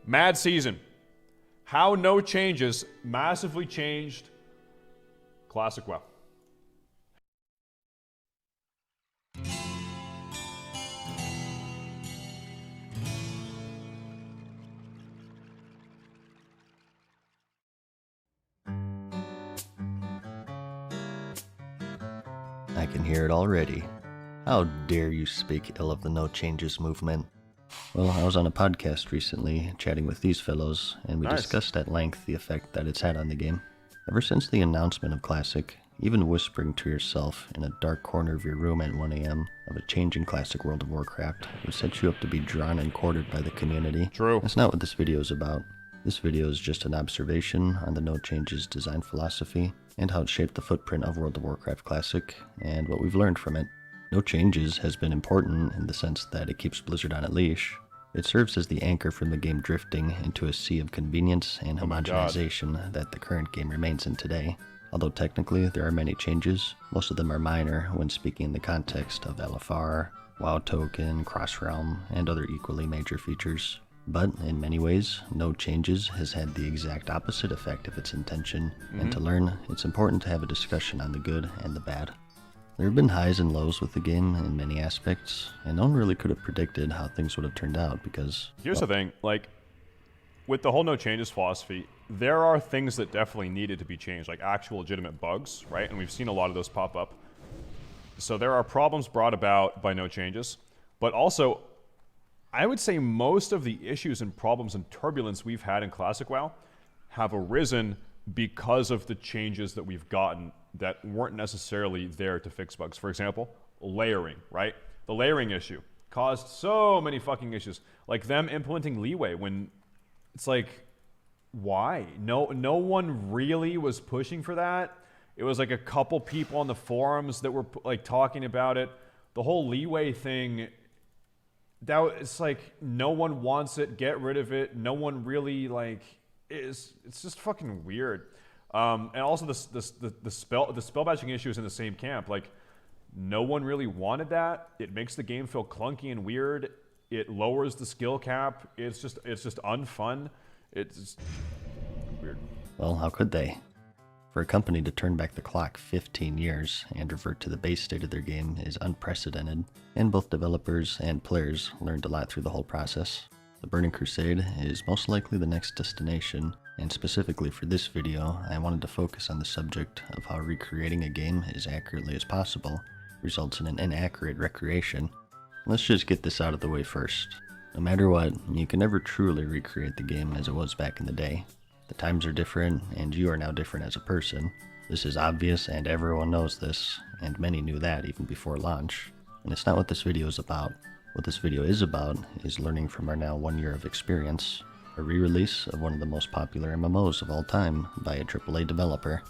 Mad Season. How No Changes massively changed Classic WoW. I can hear it already. How dare you speak ill of the No Changes movement? Well, I was on a podcast recently chatting with these fellows, and we discussed at length the effect that it's had on the game. Ever since the announcement of Classic, even whispering to yourself in a dark corner of your room at 1 a.m. of a changing Classic World of Warcraft would set you up to be drawn and courted by the community. True. That's not what this video is about. This video is just an observation on the No Changes design philosophy and how it shaped the footprint of World of Warcraft Classic and what we've learned from it. No Changes has been important in the sense that it keeps Blizzard on a leash. It serves as the anchor from the game drifting into a sea of convenience and homogenization that the current game remains in today. Although technically there are many changes, most of them are minor when speaking in the context of LFR, WoW token, cross-realm, and other equally major features. But in many ways, No Changes has had the exact opposite effect of its intention, and to learn, it's important to have a discussion on the good and the bad. There have been highs and lows with the game in many aspects, and no one really could have predicted how things would have turned out because... Here's the thing, like, with the whole No Changes philosophy, there are things that definitely needed to be changed, like actual legitimate bugs, right? And we've seen a lot of those pop up. So there are problems brought about by No Changes, but also, I would say most of the issues and problems and turbulence we've had in Classic WoW have arisen because of the changes that we've gotten that weren't necessarily there to fix bugs. For example, layering, right? The layering issue caused so many fucking issues. Like them implementing Leeway when it's like, why? No one really was pushing for that. It was like a couple people on the forums that were like talking about it. The whole Leeway thing, it's like no one wants it, get rid of it. No one really like it's just fucking weird. And also the spell batching issue is in the same camp. Like no one really wanted that. It makes the game feel clunky and weird. It lowers the skill cap. It's just unfun. It's just weird. Well, how could they? For a company to turn back the clock 15 years and revert to the base state of their game is unprecedented, and both developers and players learned a lot through the whole process. The Burning Crusade is most likely the next destination, and specifically for this video, I wanted to focus on the subject of how recreating a game as accurately as possible results in an inaccurate recreation. Let's just get this out of the way first. No matter what, you can never truly recreate the game as it was back in the day. The times are different, and you are now different as a person. This is obvious, and everyone knows this, and many knew that even before launch. And it's not what this video is about. What this video is about is learning from our now 1 year of experience, a re-release of one of the most popular MMOs of all time by a AAA developer.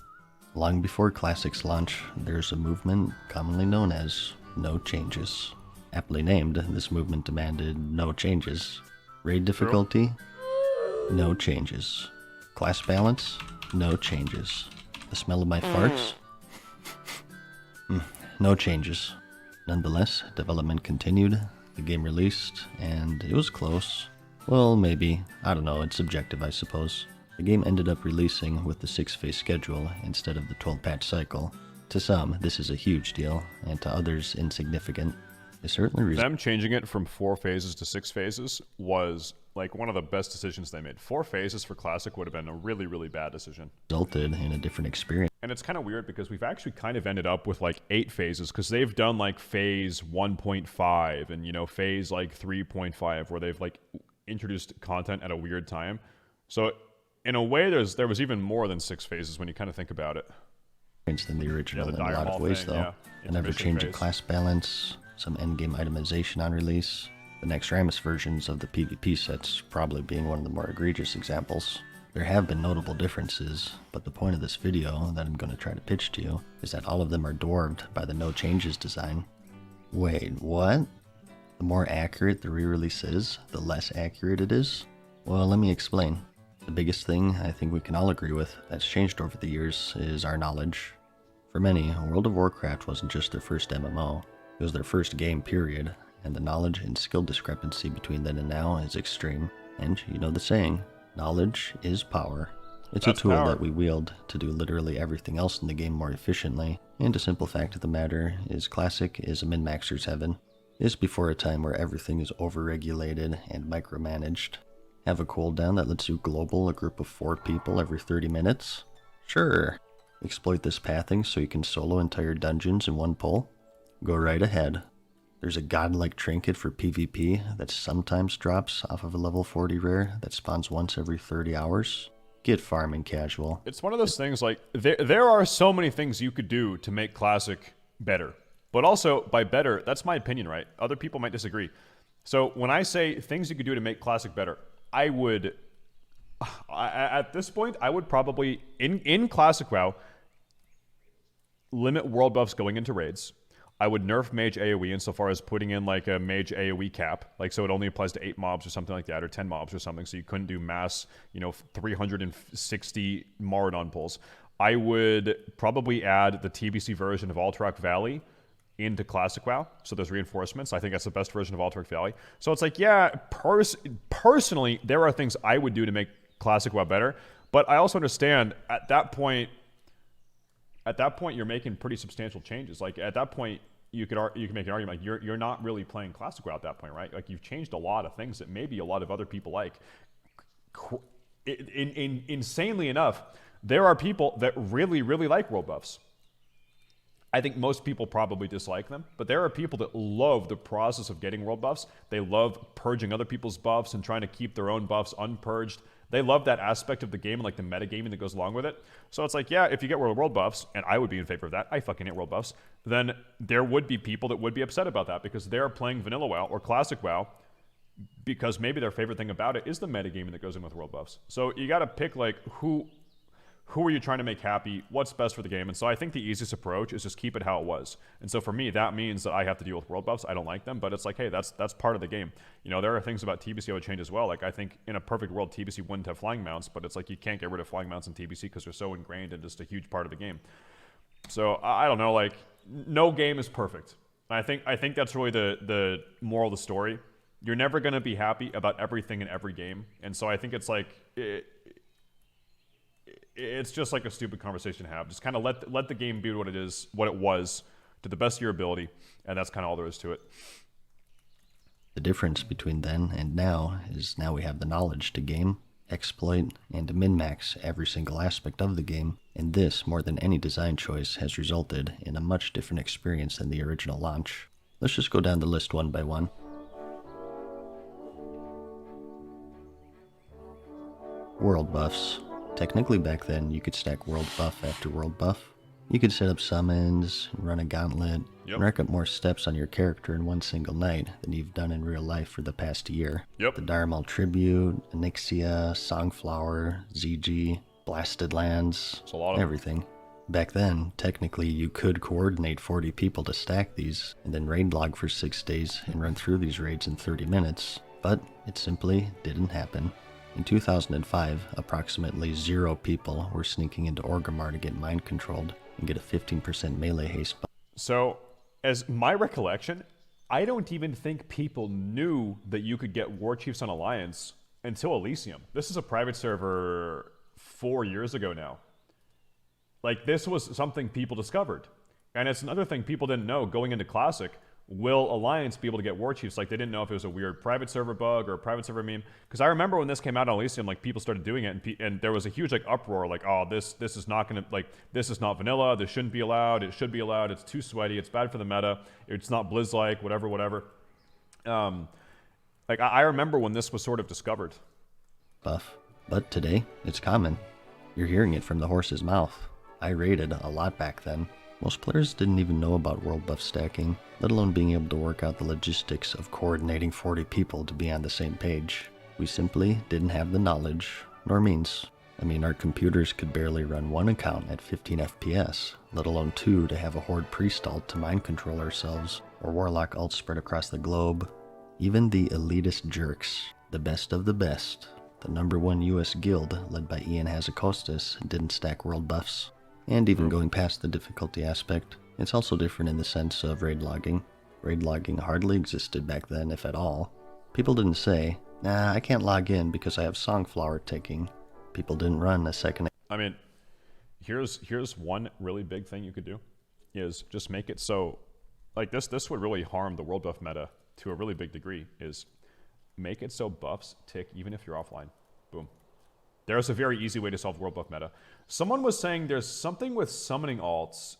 Long before Classic's launch, there's a movement commonly known as No Changes. Aptly named, this movement demanded no changes. Raid difficulty? No changes. Class balance? No changes. The smell of my farts? No changes. Nonetheless, development continued, the game released, and it was close. Well, maybe. I don't know, it's subjective, I suppose. The game ended up releasing with the 6-phase schedule instead of the 12-patch cycle. To some, this is a huge deal, and to others, insignificant. It certainly them changing it from 4 phases to 6 phases was like one of the best decisions they made. 4 phases for Classic would have been a really, really bad decision. Resulted in a different experience. And it's kind of weird because we've actually kind of ended up with like 8 phases because they've done like phase 1.5 and, you know, phase like 3.5 where they've like introduced content at a weird time. So in a way, there was even more than 6 phases when you kind of think about it. Than the original the in a lot of ways, though. Yeah. A never-changing class balance, some endgame itemization on release, the next Ramus versions of the PvP sets probably being one of the more egregious examples. There have been notable differences, but the point of this video that I'm going to try to pitch to you is that all of them are dwarfed by the No Changes design. Wait, what? The more accurate the re-release is, the less accurate it is? Well, let me explain. The biggest thing I think we can all agree with that's changed over the years is our knowledge. For many, World of Warcraft wasn't just their first MMO, it was their first game period, and the knowledge and skill discrepancy between then and now is extreme. And you know the saying, knowledge is power. It's That's a tool power. that we wield to do literally everything else in the game more efficiently, and a simple fact of the matter is Classic is a min-maxer's heaven. Is before a time where everything is overregulated and micromanaged. Have a cooldown that lets you global a group of 4 people every 30 minutes? Sure. Exploit this pathing so you can solo entire dungeons in one pull? Go right ahead. There's a godlike trinket for PvP that sometimes drops off of a level 40 rare that spawns once every 30 hours. Get farming casual. It's one of those things, like, there are so many things you could do to make Classic better. But also, by better, that's my opinion, right? Other people might disagree. So when I say things you could do to make Classic better, at this point, I would probably, in Classic WoW, limit world buffs going into raids. I would nerf mage AoE insofar as putting in like a mage AoE cap, like so it only applies to 8 mobs or something like that, or 10 mobs or something, so you couldn't do mass, 360 Maradon pulls. I would probably add the TBC version of Alterac Valley into Classic WoW, so there's reinforcements. I think that's the best version of Alterac Valley. So it's like, yeah, personally, there are things I would do to make Classic WoW better, but I also understand at that point, you're making pretty substantial changes. Like at that point, you could make an argument like you're not really playing Classic WoW at that point, right? Like you've changed a lot of things that maybe a lot of other people like. Insanely enough, there are people that really, really like world buffs. I think most people probably dislike them, but there are people that love the process of getting world buffs. They love purging other people's buffs and trying to keep their own buffs unpurged. They love that aspect of the game and like the metagaming that goes along with it. So it's like, yeah, if you get world buffs, and I would be in favor of that, I fucking hate world buffs, then there would be people that would be upset about that because they're playing vanilla WoW or classic WoW because maybe their favorite thing about it is the metagaming that goes in with world buffs. So you got to pick like who are you trying to make happy? What's best for the game? And so I think the easiest approach is just keep it how it was. And so for me, that means that I have to deal with world buffs. I don't like them, but it's like, hey, that's part of the game. There are things about TBC I would change as well. Like I think in a perfect world, TBC wouldn't have flying mounts, but it's like you can't get rid of flying mounts in TBC because they're so ingrained and just a huge part of the game. So I don't know, like no game is perfect. I think that's really the moral of the story. You're never going to be happy about everything in every game. And so I think it's like, it's just like a stupid conversation to have. Just kind of let the game be what it was, to the best of your ability, and that's kind of all there is to it. The difference between then and now is now we have the knowledge to game, exploit, and to min-max every single aspect of the game, and this, more than any design choice, has resulted in a much different experience than the original launch. Let's just go down the list one by one. World buffs. Technically back then, you could stack world buff after world buff. You could set up summons, run a gauntlet, and rack up more steps on your character in one single night than you've done in real life for the past year. The Dharmal Tribute, Onyxia, Songflower, ZG, Blasted Lands, everything. Back then, technically you could coordinate 40 people to stack these, and then raid log for 6 days and run through these raids in 30 minutes, but it simply didn't happen. In 2005, approximately 0 people were sneaking into Orgrimmar to get mind controlled and get a 15% melee haste buff. So, as my recollection, I don't even think people knew that you could get War Chiefs on Alliance until Elysium. This is a private server 4 years ago now. Like, this was something people discovered. And it's another thing people didn't know going into Classic. Will Alliance be able to get War Chiefs? Like, they didn't know if it was a weird private server bug or a private server meme. Because I remember when this came out on Elysium, like, people started doing it, and there was a huge, like, uproar, like, oh, this is not gonna, like, this is not vanilla, this shouldn't be allowed, it should be allowed, it's too sweaty, it's bad for the meta, it's not Blizz-like, whatever. Like, I remember when this was sort of discovered. Buff. But today, it's common. You're hearing it from the horse's mouth. I raided a lot back then. Most players didn't even know about world buff stacking, let alone being able to work out the logistics of coordinating 40 people to be on the same page. We simply didn't have the knowledge, nor means. I mean, our computers could barely run one account at 15 FPS, let alone 2 to have a horde priest ult to mind control ourselves, or warlock ult spread across the globe. Even the elitist jerks, the best of the best, the #1 US guild led by Ian Hazakostas, didn't stack world buffs. And even going past the difficulty aspect, it's also different in the sense of raid logging. Raid logging hardly existed back then, if at all. People didn't say, Nah, I can't log in because I have Songflower ticking. People didn't run a second. I mean, here's one really big thing you could do, is just make it so, like this would really harm the world buff meta to a really big degree, is make it so buffs tick even if you're offline. Boom. There's a very easy way to solve the world buff meta. Someone was saying there's something with summoning alts.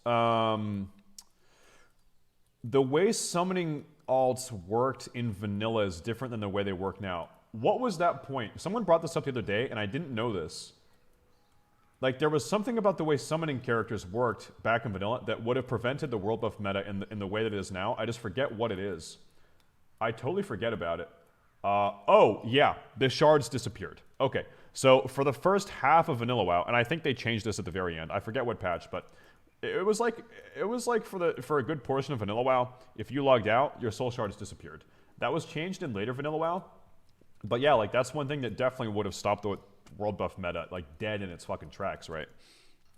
The way summoning alts worked in vanilla is different than the way they work now. What was that point? Someone brought this up the other day, and I didn't know this. Like, there was something about the way summoning characters worked back in vanilla that would have prevented the world buff meta in the way that it is now. I just forget what it is. I totally forget about it. Oh, yeah, the shards disappeared. Okay, so for the first half of vanilla WoW, and I think they changed this at the very end. I forget what patch, but it was like for a good portion of vanilla WoW, if you logged out, your soul shards disappeared. That was changed in later vanilla WoW. But yeah, like that's one thing that definitely would have stopped the world buff meta like dead in its fucking tracks, right?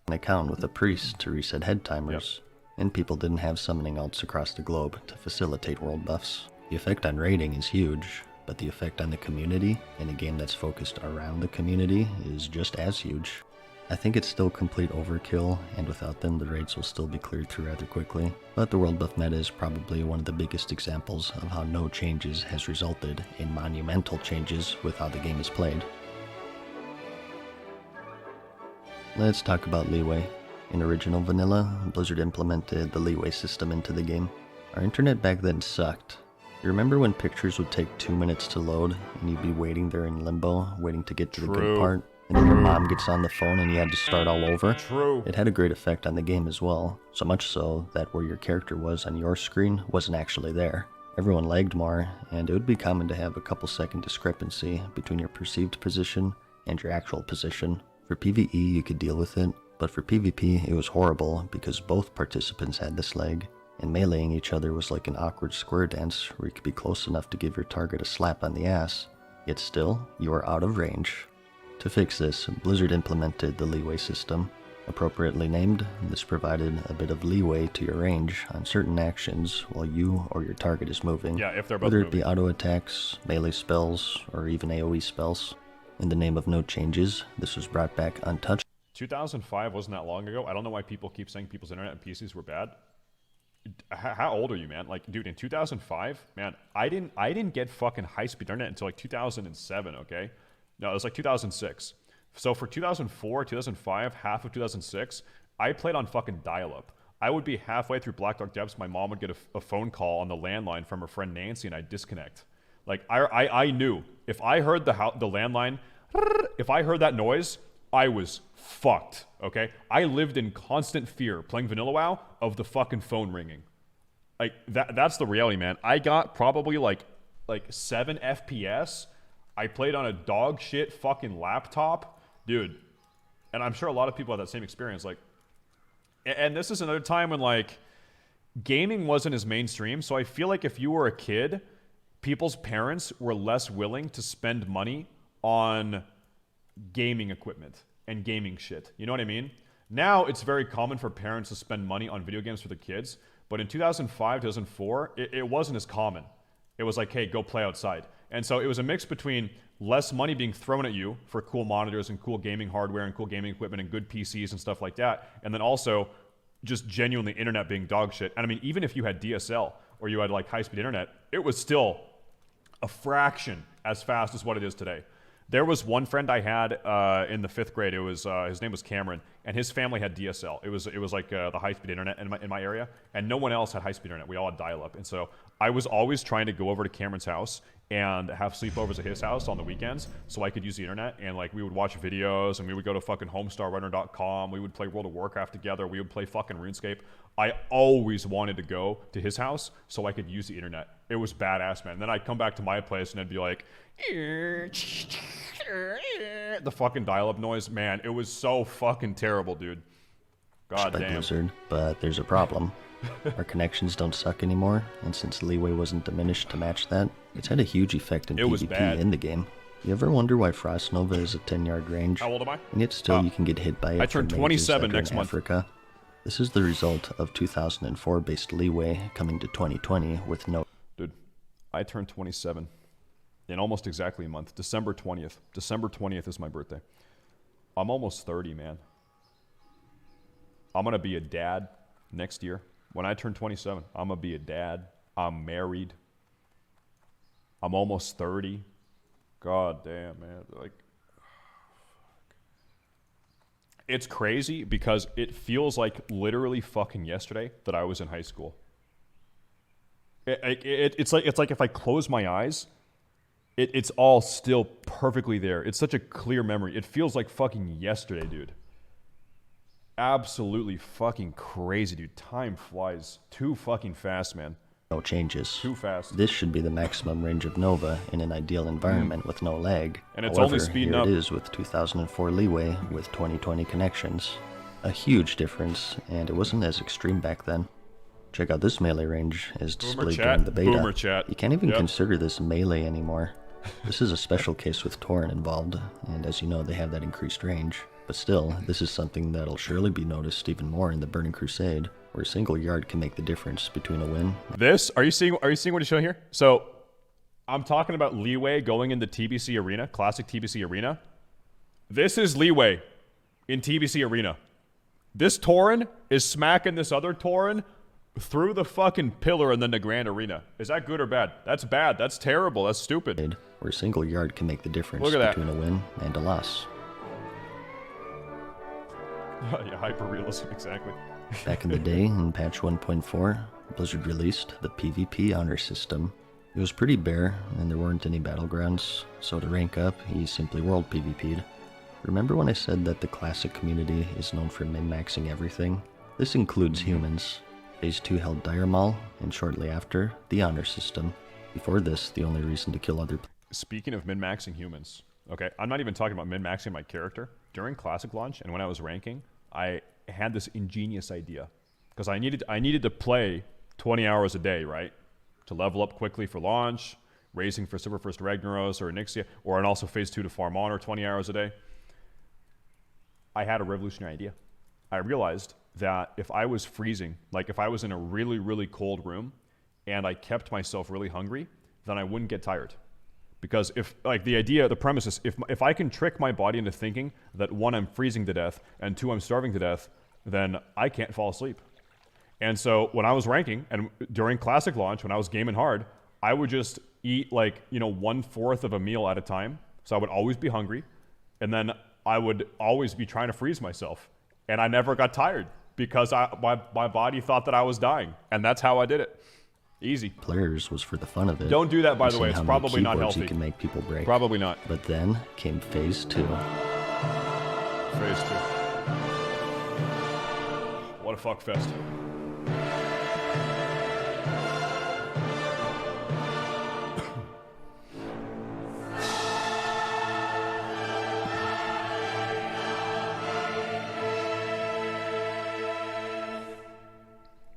An account with a priest to reset head timers, and people didn't have summoning alts across the globe to facilitate world buffs. The effect on raiding is huge, but the effect on the community in a game that's focused around the community is just as huge. I think it's still complete overkill, and without them the raids will still be cleared through rather quickly, but the world buff meta is probably one of the biggest examples of how NoChanges has resulted in monumental changes with how the game is played. Let's talk about Leeway. In original vanilla, Blizzard implemented the Leeway system into the game. Our internet back then sucked. You remember when pictures would take 2 minutes to load, and you'd be waiting there in limbo, waiting to get to the good part, and then your mom gets on the phone and you had to start all over? True. It had a great effect on the game as well, so much so that where your character was on your screen wasn't actually there. Everyone lagged more, and it would be common to have a couple second discrepancy between your perceived position and your actual position. For PvE you could deal with it, but for PvP it was horrible because both participants had this lag, and meleeing each other was like an awkward square dance where you could be close enough to give your target a slap on the ass, yet still you are out of range. To fix this, Blizzard implemented the Leeway system. Appropriately named, this provided a bit of leeway to your range on certain actions while you or your target is moving, Yeah, if they're both whether it moving. be auto attacks, melee spells, or even AoE spells. In the name of NoChanges, this was brought back untouched. 2005 wasn't that long ago. I don't know why people keep saying people's internet and PCs were bad. How old are you, man? Like, dude, in 2005, man, I didn't get fucking high-speed internet until like 2007, okay? No, it was like 2006. So for 2004, 2005, half of 2006, I played on fucking dial-up. I would be halfway through Black Dark Depths, my mom would get a phone call on the landline from her friend Nancy, and I'd disconnect. Like, I knew if I heard the landline, if I heard that noise, I was fucked, okay? I lived in constant fear playing Vanilla WoW of the fucking phone ringing. Like, that's the reality, man. I got probably like 7 FPS. I played on a dog shit fucking laptop. Dude, and I'm sure a lot of people have that same experience. Like, and this is another time when, like, gaming wasn't as mainstream, so I feel like if you were a kid, people's parents were less willing to spend money on gaming equipment and gaming shit. You know what I mean? Now it's very common for parents to spend money on video games for their kids, but in 2005, 2004, it wasn't as common. It was like, hey, go play outside. And so it was a mix between less money being thrown at you for cool monitors and cool gaming hardware and cool gaming equipment and good PCs and stuff like that, and then also just genuinely internet being dog shit. And I mean, even if you had DSL or you had like high-speed internet, it was still a fraction as fast as what it is today. There was one friend I had in the 5th grade. It was his name was Cameron, and his family had DSL. It was like the high-speed internet in my area, and no one else had high-speed internet. We all had dial-up, and so I was always trying to go over to Cameron's house and have sleepovers at his house on the weekends so I could use the internet, and like we would watch videos, and we would go to fucking homestarrunner.com. We would play World of Warcraft together. We would play fucking RuneScape. I always wanted to go to his house so I could use the internet. It was badass, man. And then I'd come back to my place and I'd be like, the fucking dial-up noise, man. It was so fucking terrible, dude. God by damn. Blizzard, but there's a problem. Our connections don't suck anymore, and since Leeway wasn't diminished to match that, it's had a huge effect in It was PvP bad. in the game. You ever wonder why Frost Nova is a 10-yard range? How old am I? And yet still you can get hit by it I from turned mages 27 that are next in month. Africa. This is the result of 2004-based Leeway coming to 2020 with no... Dude, I turned 27. in almost exactly a month. December 20th. December 20th is my birthday. I'm almost 30, man. I'm going to be a dad next year. When I turn 27, I'm going to be a dad. I'm married. I'm almost 30. God damn, man. Like, it's crazy because it feels like literally fucking yesterday that I was in high school. It's like if I close my eyes, it's all still perfectly there. It's such a clear memory. It feels like fucking yesterday, dude. Absolutely fucking crazy, dude. Time flies too fucking fast, man. NoChanges. Too fast. This should be the maximum range of Nova in an ideal environment with no lag. And it's However, only speeding here up. it is with 2004 Leeway with 2020 connections. A huge difference, and it wasn't as extreme back then. Check out this melee range as displayed during the beta. Boomer chat. You can't even consider this melee anymore. This is a special case with Tauren involved, and as you know, they have that increased range. But still, this is something that'll surely be noticed even more in the Burning Crusade, where a single yard can make the difference between a win. Are you seeing what he's showing here? So, I'm talking about Leeway going into TBC Arena, classic TBC Arena. This is Leeway in TBC Arena. This Tauren is smacking this other Tauren through the fucking pillar and then the Grand Arena. Is that good or bad? That's bad. That's terrible. That's stupid. Where a single yard can make the difference Look at between a win and a loss. Yeah, hyper-realism, exactly. Back in the day, in patch 1.4, Blizzard released the PvP honor system. It was pretty bare, and there weren't any battlegrounds, so to rank up, he simply world PvP'd. Remember when I said that the classic community is known for min-maxing everything? This includes humans. Phase 2 held Dire Maul, and shortly after, the honor system. Before this, the only reason to kill other... Speaking of min-maxing humans, okay, I'm not even talking about min-maxing my character. During Classic launch, and when I was ranking, I had this ingenious idea. Because I needed to play 20 hours a day, right? To level up quickly for launch, racing for Silver First Ragnaros or Onyxia, and also Phase 2 to farm honor 20 hours a day. I had a revolutionary idea. I realized that if I was freezing, like if I was in a really, really cold room, and I kept myself really hungry, then I wouldn't get tired. Because if, like, the premise is, if I can trick my body into thinking that 1, I'm freezing to death, and 2, I'm starving to death, then I can't fall asleep. And so when I was ranking, and during Classic launch, when I was gaming hard, I would just eat, like, 1/4 of a meal at a time. So I would always be hungry, and then I would always be trying to freeze myself. And I never got tired, because my body thought that I was dying. And that's how I did it. Easy. Players was for the fun of it. Don't do that, by the way. It's probably not healthy. You can make people break. Probably not. But then came Phase 2. Phase 2. What a fuck fest.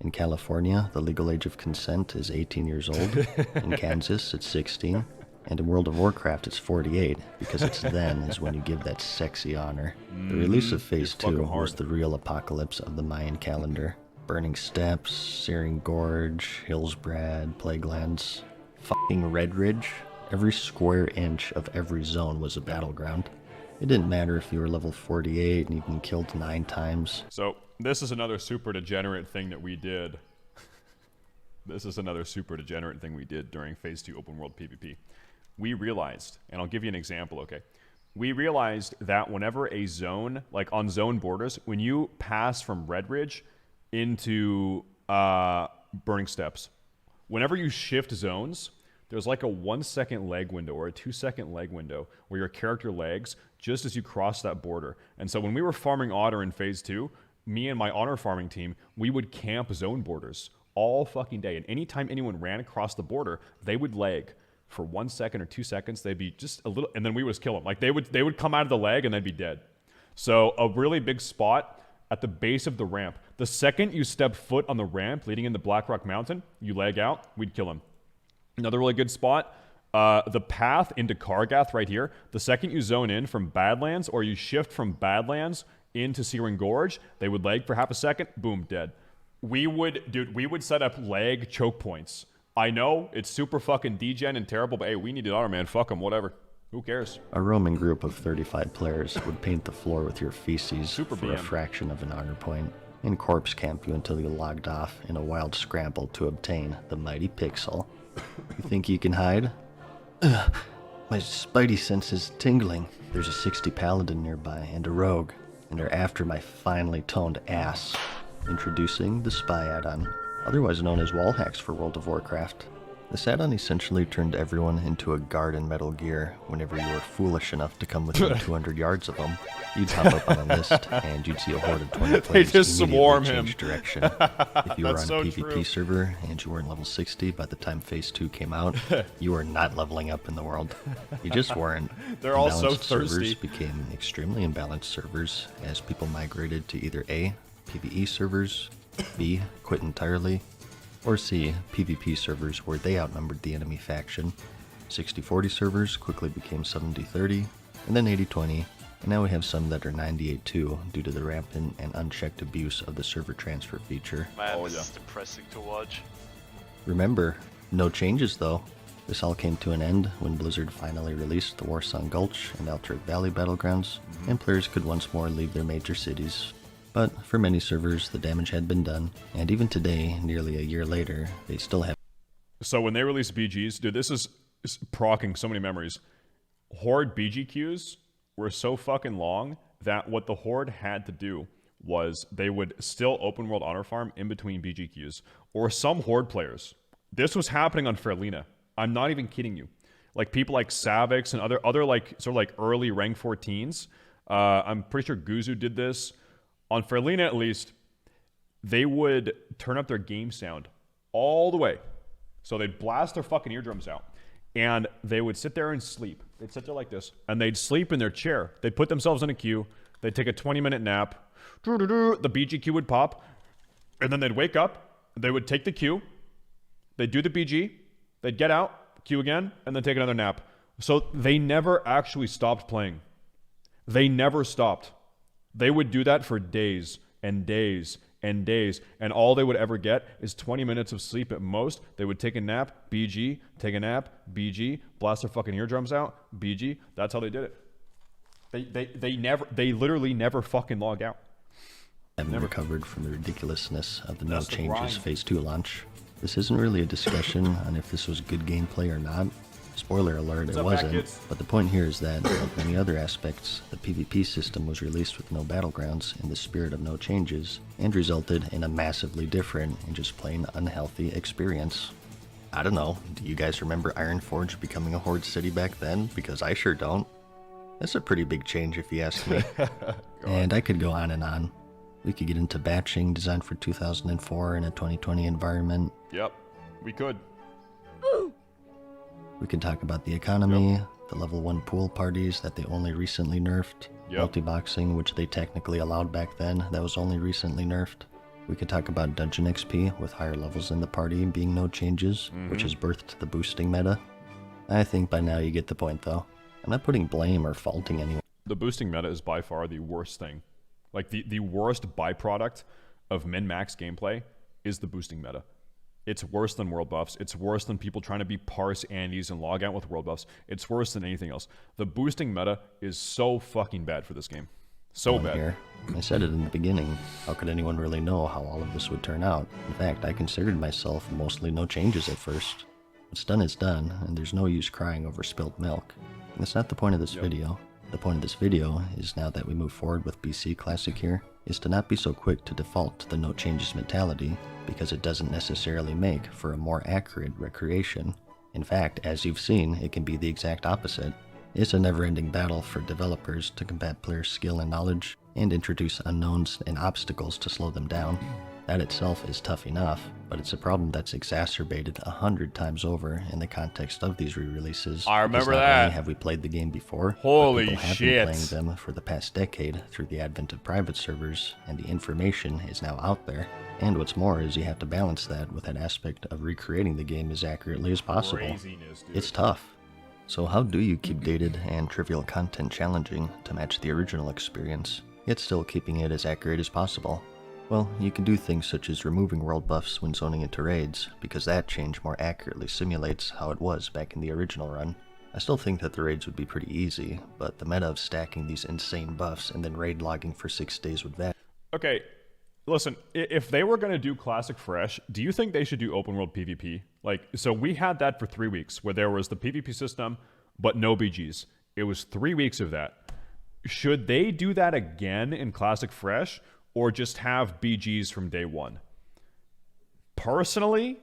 In California, the legal age of consent is 18 years old. In Kansas, it's 16. And in World of Warcraft, it's 48, because it's then is when you give that sexy honor. The release of Phase 2 was the real apocalypse of the Mayan calendar. Burning Steppes, Searing Gorge, Hillsbrad, Plaguelands, fucking Red Ridge. Every square inch of every zone was a battleground. It didn't matter if you were level 48 and you've been killed 9 times. So, this is another super degenerate thing that we did. This is another super degenerate thing we did during Phase 2 Open World PvP. We realized, and I'll give you an example, okay? We realized that whenever a zone, like on zone borders, when you pass from Red Ridge into Burning Steppes, whenever you shift zones, there's like a 1-second lag window or a 2-second lag window where your character lags just as you cross that border. And so when we were farming Otter in Phase 2, me and my honor farming team, we would camp zone borders all fucking day. And anytime anyone ran across the border, they would lag for 1 second or 2 seconds. They'd be just a little, and then we would just kill them. Like they would come out of the lag and they'd be dead. So a really big spot at the base of the ramp. The second you step foot on the ramp leading into Blackrock Mountain, you lag out, we'd kill him. Another really good spot, the path into Kargath right here. The second you zone in from Badlands or you shift from Badlands into Searing Gorge, they would lag for half a second, boom, dead. We would set up lag choke points I know it's super fucking degen and terrible, but hey, we need it honor, man. Fuck them, whatever. Who cares? A roaming group of 35 players would paint the floor with your feces Super for a BM. fraction of an honor point, and corpse camp you until you logged off in a wild scramble to obtain the mighty pixel. You think you can hide? Ugh, my spidey sense is tingling. There's a 60 paladin nearby and a rogue, and they're after my finely toned ass. Introducing the spy add-on, otherwise known as wall hacks for World of Warcraft. This add-on essentially turned everyone into a guard in Metal Gear whenever you were foolish enough to come within 200 yards of them. You'd hop up on a list, and you'd see a horde of 20 players just swarm immediately change him. direction. If you were on That's a so PvP true. server and you weren't level 60 by the time Phase 2 came out, you were not leveling up in the world. You just weren't. They're all so Imbalanced servers thirsty. became extremely imbalanced servers as people migrated to either A, PvE servers, B, quit entirely, or C, PvP servers where they outnumbered the enemy faction. 60-40 servers quickly became 70-30, and then 80-20, and now we have some that are 98-2 due to the rampant and unchecked abuse of the server transfer feature. Man, Oh, this yeah. is depressing to watch. Remember, no changes though. This all came to an end when Blizzard finally released the Warsong Gulch and Alterac Valley battlegrounds, and players could once more leave their major cities. But for many servers, the damage had been done, and even today, nearly a year later, they still have. So when they released BGs, dude, this is procking so many memories. Horde BG queues were so fucking long that what the Horde had to do was they would still open world honor farm in between BG queues. Or some Horde players. This was happening on Fairlina. I'm not even kidding you. Like people like Savix and other like sort of like early rank 14s. I'm pretty sure Guzu did this. On Fairlina at least, they would turn up their game sound all the way. So they'd blast their fucking eardrums out. And they would sit there and sleep. They'd sit there like this. And they'd sleep in their chair. They'd put themselves in a queue. They'd take a 20-minute nap. The BG queue would pop. And then they'd wake up. They would take the queue. They'd do the BG. They'd get out, queue again, and then take another nap. So they never actually stopped playing. They never stopped. They would do that for days and days and days, and all they would ever get is 20 minutes of sleep at most. They would take a nap, BG, take a nap, BG, blast their fucking eardrums out, BG. That's how they did it. They literally never fucking log out. Haven't recovered from the ridiculousness of the That's the NoChanges grind. Phase 2 launch. This isn't really a discussion on if this was good gameplay or not. Spoiler alert, What's it up, fat wasn't. kids? But the point here is that, like many other aspects, the PvP system was released with no battlegrounds in the spirit of no changes, and resulted in a massively different and just plain unhealthy experience. I don't know, do you guys remember Ironforge becoming a Horde city back then? Because I sure don't. That's a pretty big change if you ask me. And I could go on and on. We could get into batching designed for 2004 in a 2020 environment. Yep, we could. We could talk about the economy, the level 1 pool parties that they only recently nerfed, Yep. multi-boxing, which they technically allowed back then, that was only recently nerfed. We could talk about dungeon XP with higher levels in the party being no changes, which has birthed the boosting meta. I think by now you get the point though. I'm not putting blame or faulting anyone. The boosting meta is by far the worst thing. Like the worst byproduct of min-max gameplay is the boosting meta. It's worse than world buffs. It's worse than people trying to be parse Andes and log out with world buffs. It's worse than anything else. The boosting meta is so fucking bad for this game. So bad. Here. I said it in the beginning. How could anyone really know how all of this would turn out? In fact, I considered myself mostly no changes at first. What's done is done, and there's no use crying over spilled milk. And that's not the point of this video. The point of this video is, now that we move forward with BC Classic here, is to not be so quick to default to the no changes mentality, because it doesn't necessarily make for a more accurate recreation. In fact, as you've seen, it can be the exact opposite. It's a never-ending battle for developers to combat players' skill and knowledge, and introduce unknowns and obstacles to slow them down. That itself is tough enough, but it's a problem that's exacerbated 100 times over in the context of these re-releases. I remember because not that. only have we played the game before, Holy but people have shit. been playing them for the past decade through the advent of private servers, and the information is now out there. And what's more is you have to balance that with that aspect of recreating the game as accurately as possible. Craziness, dude. It's tough. So how do you keep dated and trivial content challenging to match the original experience, yet still keeping it as accurate as possible? Well, you can do things such as removing world buffs when zoning into raids, because that change more accurately simulates how it was back in the original run. I still think that the raids would be pretty easy, but the meta of stacking these insane buffs and then raid logging for 6 days would vanish. Okay, listen, if they were going to do Classic Fresh, do you think they should do open world PvP? Like, so we had that for 3 weeks, where there was the PvP system, but no BGs. It was 3 weeks of that. Should they do that again in Classic Fresh, or just have BGs from day one? Personally,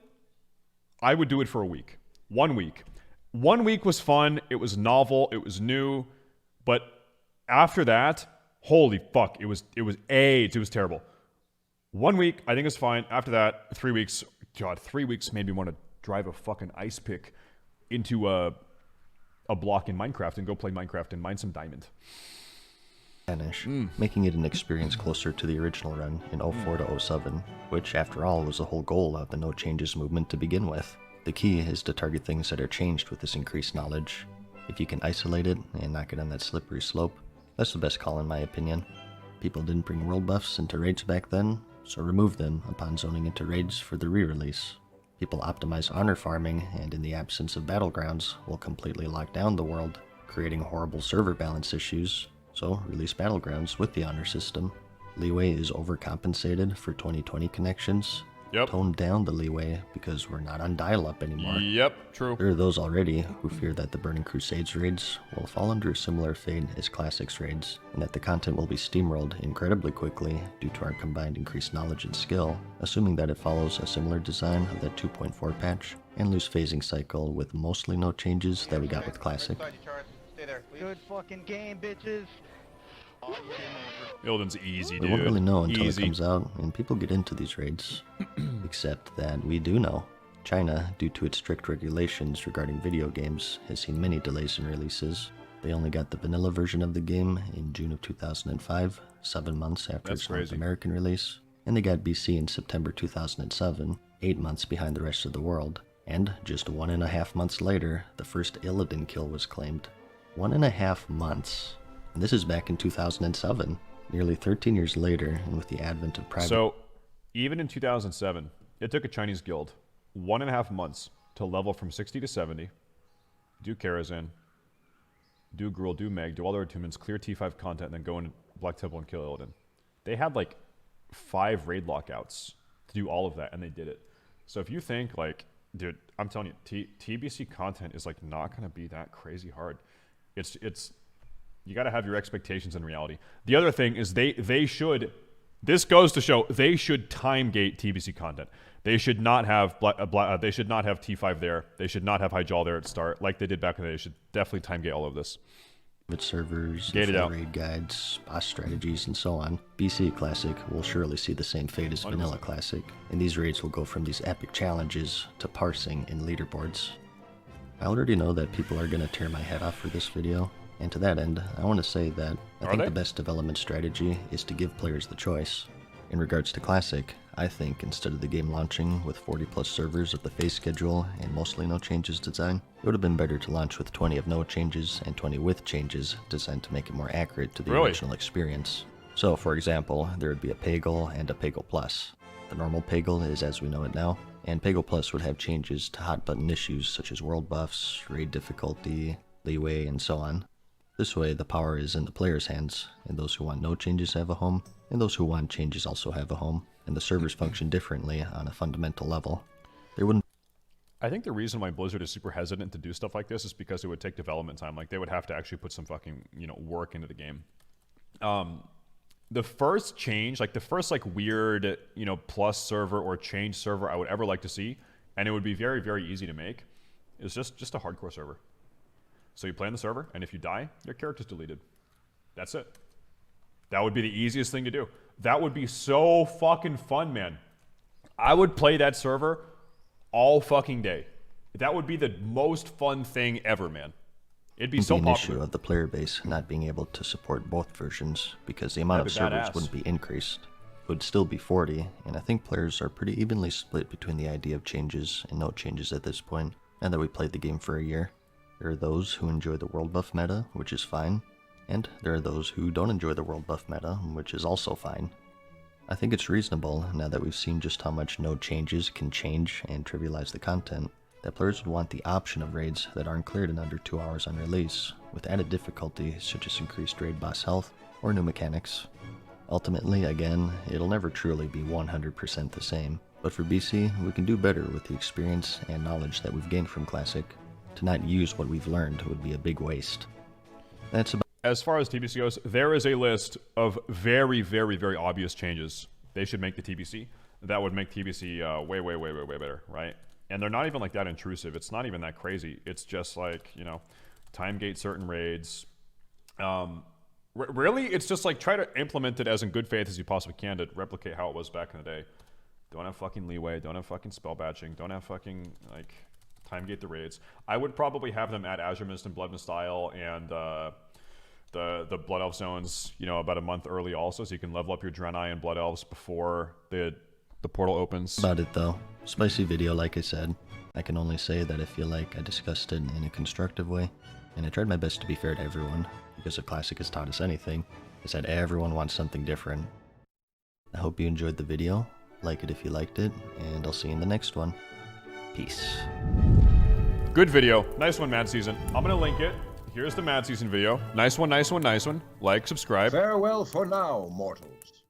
I would do it for a week. 1 week. 1 week was fun, it was novel, it was new, but after that, holy fuck, it was AIDS, it was terrible. 1 week, I think it's fine. After that, 3 weeks, God, 3 weeks made me want to drive a fucking ice pick into a block in Minecraft and go play Minecraft and mine some diamond. Making it an experience closer to the original run in 04 to 07, which after all was the whole goal of the NoChanges movement to begin with. The key is to target things that are changed with this increased knowledge. If you can isolate it and knock it on that slippery slope, that's the best call in my opinion. People didn't bring world buffs into raids back then, so remove them upon zoning into raids for the re-release. People optimize honor farming, and in the absence of battlegrounds, will completely lock down the world, creating horrible server balance issues, so release battlegrounds with the honor system. Leeway is overcompensated for 2020 connections. Yep. Toned down the Leeway because we're not on dial-up anymore. Yep, true. There are those already who fear that the Burning Crusades raids will fall under a similar fate as Classics raids, and that the content will be steamrolled incredibly quickly due to our combined increased knowledge and skill, assuming that it follows a similar design of that 2.4 patch and loose phasing cycle with mostly no changes that we got with Classic. Good fucking game, bitches. Illidan's easy, dude. We won't really know until Easy. it comes out and people get into these raids. Except that we do know. China, due to its strict regulations regarding video games, has seen many delays in releases. They only got the vanilla version of the game in June of 2005, 7 months after its North American release, and they got BC in September 2007, 8 months behind the rest of the world. And just 1.5 months later, the first Illidan kill was claimed. 1.5 months. And this is back in 2007, nearly 13 years later, and with the advent of private... So, even in 2007, it took a Chinese guild 1.5 months to level from 60 to 70, do Karazhan, do Gruul, do Meg, do all their attunements, clear T5 content, and then go into Black Temple and kill Illidan. They had like 5 raid lockouts to do all of that, and they did it. So if you think like, dude, I'm telling you, TBC content is like not going to be that crazy hard. It's you got to have your expectations in reality. The other thing is they should, this goes to show, they should time gate TBC content. They should not have they should not have T5 there. They should not have Hyjal there at start like they did back in the day. They should definitely time gate all of this. Servers, Gated out. raid guides, boss strategies, and so on. BC Classic will surely see the same fate as 100%. Vanilla Classic, and these raids will go from these epic challenges to parsing in leaderboards. I already know that people are going to tear my head off for this video, and to that end, I want to say that I think the best development strategy is to give players the choice. In regards to Classic, I think instead of the game launching with 40 plus servers of the phase schedule and mostly no changes design, it would have been better to launch with 20 of no changes and 20 with changes designed to make it more accurate to the original experience. So for example, there would be a Pagel and a Pagel Plus. The normal Pagel is as we know it now, and Pagel Plus would have changes to hot button issues such as world buffs, raid difficulty, leeway, and so on. This way, the power is in the player's hands, and those who want no changes have a home, and those who want changes also have a home, and the servers function differently on a fundamental level. There wouldn't. I think the reason why Blizzard is super hesitant to do stuff like this is because it would take development time. Like, they would have to actually put some fucking, work into the game. The first change, like the first like weird, plus server or change server I would ever like to see, and it would be very, very easy to make, is just a hardcore server. So you play on the server, and if you die, your character's deleted. That's it. That would be the easiest thing to do. That would be so fucking fun, man. I would play that server all fucking day. That would be the most fun thing ever, man. It'd be so popular. An issue of the player base not being able to support both versions because the amount of servers wouldn't be increased. It would still be 40, and I think players are pretty evenly split between the idea of changes and no changes at this point, now that we played the game for a year. There are those who enjoy the world buff meta, which is fine, and there are those who don't enjoy the world buff meta, which is also fine. I think it's reasonable, now that we've seen just how much NoChanges can change and trivialize the content, that players would want the option of raids that aren't cleared in under 2 hours on release, with added difficulty such as increased raid boss health or new mechanics. Ultimately, again, it'll never truly be 100% the same, but for BC, we can do better with the experience and knowledge that we've gained from Classic. To not use what we've learned would be a big waste. That's about. As far as TBC goes, there is a list of very, very, very obvious changes they should make the TBC that would make TBC way, way, way, way, way better, right? And they're not even like that intrusive. It's not even that crazy. It's just like, you know, time gate certain raids. Really, it's just like try to implement it as in good faith as you possibly can to replicate how it was back in the day. Don't have fucking leeway. Don't have fucking spell batching. Don't have fucking like time gate the raids. I would probably have them add Azure Mist and Blood Style and the Blood Elf zones, you know, about a month early also, so you can level up your Draenei and Blood Elves before the portal opens. About it though. Spicy video, like I said. I can only say that I feel like I discussed it in a constructive way, and I tried my best to be fair to everyone, because if Classic has taught us anything, is that everyone wants something different. I hope you enjoyed the video, like it if you liked it, and I'll see you in the next one. Peace. Good video. Nice one, Madseason. I'm gonna link it. Here's the Madseason video. Nice one, nice one, nice one. Like, subscribe. Farewell for now, mortals.